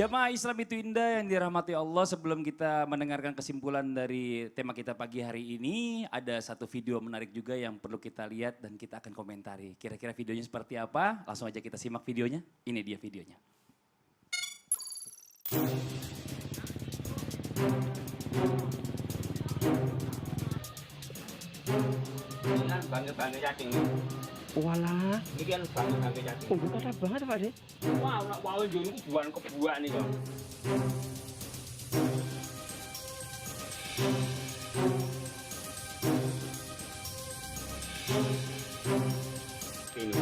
Jamaah Islam itu indah yang dirahmati Allah, sebelum kita mendengarkan kesimpulan dari tema kita pagi hari ini, ada satu video menarik juga yang perlu kita lihat dan kita akan komentari. Kira-kira videonya seperti apa? Langsung aja kita simak videonya. Ini dia videonya. Bangga-bangga cacing. Walah, Ini kan bangga-bangga cacing. oh kata banget Pak De. Wah, nak wau njur niku buan kebuan nih kok. Ini.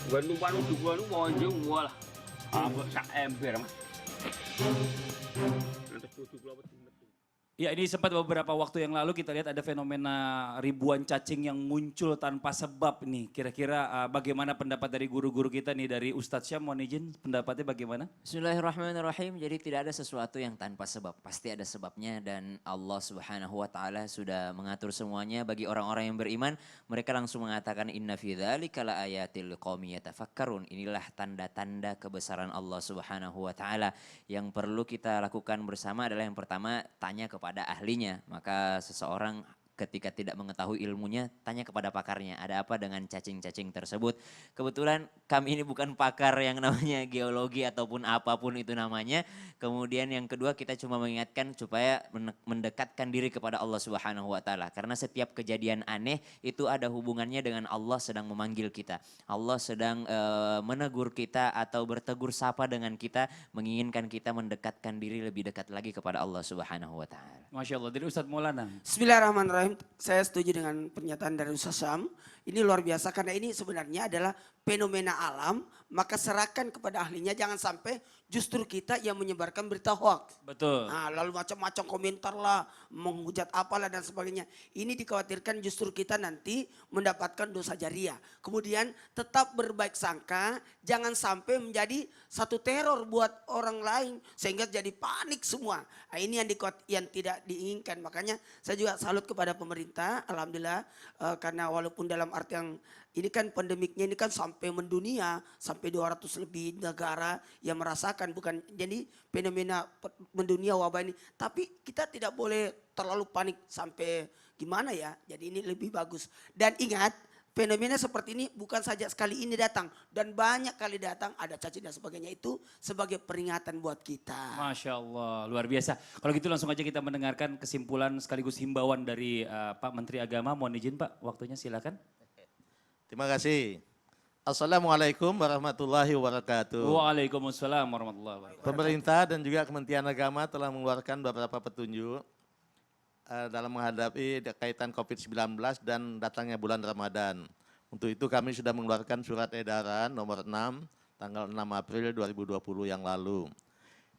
Buan lupa lu buan wau njur walah. Ambek sak ember Mas. Nanti kudu kula wedi metu. Ya, ini sempat beberapa waktu yang lalu kita lihat ada fenomena ribuan cacing yang muncul tanpa sebab nih. Kira-kira bagaimana pendapat dari guru-guru kita nih, dari Ustadz Syam, mohon izin pendapatnya bagaimana? Bismillahirrahmanirrahim. Jadi tidak ada sesuatu yang tanpa sebab. Pasti ada sebabnya dan Allah Subhanahu wa taala sudah mengatur semuanya bagi orang-orang yang beriman. Mereka langsung mengatakan inna fi dzalika laayatil liqaumin yatafakkarun. Inilah tanda-tanda kebesaran Allah Subhanahu wa taala. Yang perlu kita lakukan bersama adalah yang pertama, tanya kepada ahlinya. Maka seseorang ketika tidak mengetahui ilmunya, tanya kepada pakarnya, ada apa dengan cacing-cacing tersebut. Kebetulan kami ini bukan pakar yang namanya geologi ataupun apapun itu namanya. Kemudian yang kedua, kita cuma mengingatkan supaya mendekatkan diri kepada Allah Subhanahu wa taala. Karena setiap kejadian aneh itu ada hubungannya dengan Allah sedang memanggil kita. Allah sedang menegur kita atau bertegur sapa dengan kita, menginginkan kita mendekatkan diri lebih dekat lagi kepada Allah Subhanahu wa taala. Masya Allah, dari Ustadz Maulana. Bismillahirrahmanirrahim. Saya setuju dengan pernyataan dari Ustaz Syam. Ini luar biasa karena ini sebenarnya adalah fenomena alam. Maka serahkan kepada ahlinya, jangan sampai justru kita yang menyebarkan berita hoax. Betul. Nah, lalu macam-macam komentar lah, menghujat apalah dan sebagainya. Ini dikhawatirkan justru kita nanti mendapatkan dosa jariah. Kemudian tetap berbaik sangka, jangan sampai menjadi satu teror buat orang lain sehingga jadi panik semua. Nah, ini yang tidak diinginkan. Makanya saya juga salut kepada pemerintah, alhamdulillah, karena walaupun dalam artian ini kan pandemiknya ini kan sampai mendunia, sampai 200 lebih negara yang merasakan, bukan jadi fenomena mendunia wabah ini. Tapi kita tidak boleh terlalu panik sampai gimana ya, jadi ini lebih bagus. Dan ingat, fenomena seperti ini bukan saja sekali ini datang, dan banyak kali datang, ada cacing dan sebagainya, itu sebagai peringatan buat kita. Masya Allah, luar biasa. Kalau gitu langsung aja kita mendengarkan kesimpulan sekaligus himbauan dari Pak Menteri Agama. Mohon izin Pak, waktunya silakan. Terima kasih. Assalamualaikum warahmatullahi wabarakatuh. Waalaikumsalam warahmatullahi wabarakatuh. Pemerintah dan juga Kementerian Agama telah mengeluarkan beberapa petunjuk dalam menghadapi kaitan COVID-19 dan datangnya bulan Ramadan. Untuk itu kami sudah mengeluarkan surat edaran nomor 6 tanggal 6 April 2020 yang lalu.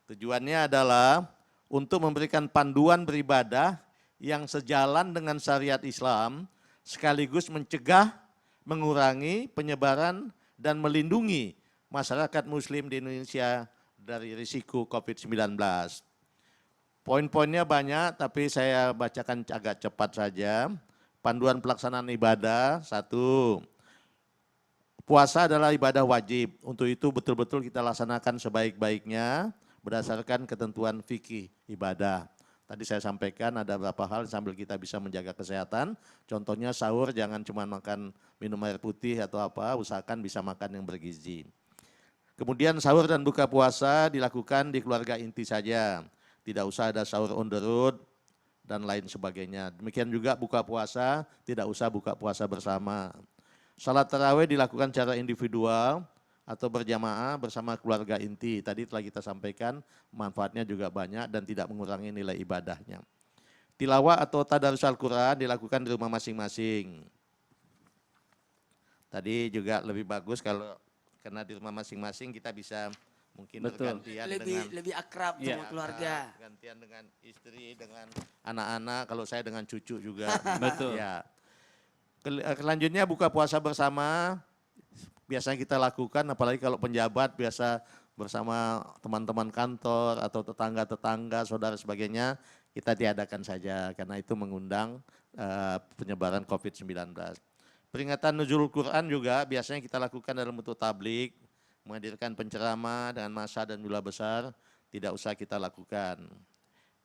Tujuannya adalah untuk memberikan panduan beribadah yang sejalan dengan syariat Islam, sekaligus mencegah, mengurangi penyebaran dan melindungi masyarakat muslim di Indonesia dari risiko COVID-19. Poin-poinnya banyak, tapi saya bacakan agak cepat saja. Panduan pelaksanaan ibadah, 1. Puasa adalah ibadah wajib, untuk itu betul-betul kita laksanakan sebaik-baiknya berdasarkan ketentuan fikih ibadah. Tadi saya sampaikan ada beberapa hal sambil kita bisa menjaga kesehatan. Contohnya sahur jangan cuma makan minum air putih atau apa, usahakan bisa makan yang bergizi. Kemudian sahur dan buka puasa dilakukan di keluarga inti saja. Tidak usah ada sahur on the road dan lain sebagainya. Demikian juga buka puasa, tidak usah buka puasa bersama. Salat tarawih dilakukan secara individual atau berjamaah bersama keluarga inti. Tadi telah kita sampaikan manfaatnya juga banyak dan tidak mengurangi nilai ibadahnya. Tilawah atau tadarus Al-Quran dilakukan di rumah masing-masing. Tadi juga lebih bagus kalau karena di rumah masing-masing kita bisa mungkin bergantian Lebih akrab sama keluarga. Gantian dengan istri, dengan anak-anak, kalau saya dengan cucu juga. Betul. Ya. Selanjutnya buka puasa bersama. Biasanya kita lakukan, apalagi kalau penjabat biasa bersama teman-teman kantor atau tetangga-tetangga, saudara sebagainya, kita tiadakan saja karena itu mengundang penyebaran COVID-19. Peringatan nuzul Quran juga biasanya kita lakukan dalam bentuk tablik, menghadirkan penceramah dengan massa dan jumlah besar tidak usah kita lakukan.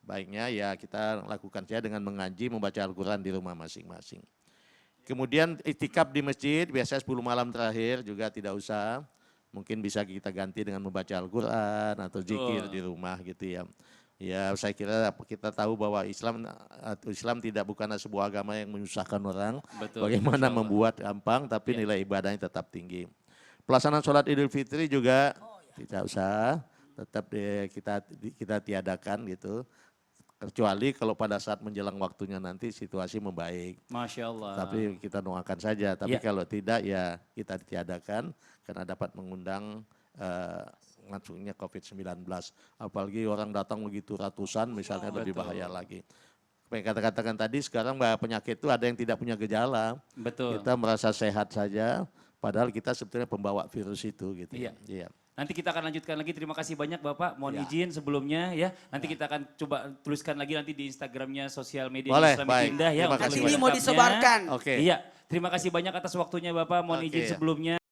Baiknya ya kita lakukan saja dengan mengaji, membaca Al-Quran di rumah masing-masing. Kemudian iktikaf di masjid, biasanya 10 malam terakhir juga tidak usah. Mungkin bisa kita ganti dengan membaca Al-Quran atau zikir di rumah gitu ya. Ya saya kira kita tahu bahwa Islam tidak bukanlah sebuah agama yang menyusahkan orang. Betul, Bagaimana Masya Allah. membuat gampang tapi nilai ibadahnya tetap tinggi. Pelaksanaan sholat Idul Fitri juga tidak usah, tetap kita tiadakan gitu. Kecuali kalau pada saat menjelang waktunya nanti situasi membaik. Masya Allah. Tapi kita doakan saja. Tapi Ya. kalau tidak ya kita tiadakan karena dapat mengundang masuknya COVID-19. Apalagi orang datang begitu ratusan misalnya lebih Betul. bahaya lagi. Kayak katakan tadi sekarang penyakit itu ada yang tidak punya gejala. Betul. Kita merasa sehat saja padahal kita sebetulnya pembawa virus itu gitu. Iya. Iya. Nanti kita akan lanjutkan lagi. Terima kasih banyak Bapak. Mohon Ya. izin sebelumnya ya. Nanti kita akan coba tuliskan lagi nanti di Instagramnya sosial media Boleh, Islamic baik. Indah ya. Terima untuk kasih lebih Ini mau lengkapnya. disebarkan. Oke. Iya. Terima kasih banyak atas waktunya Bapak. Mohon Oke. izin sebelumnya.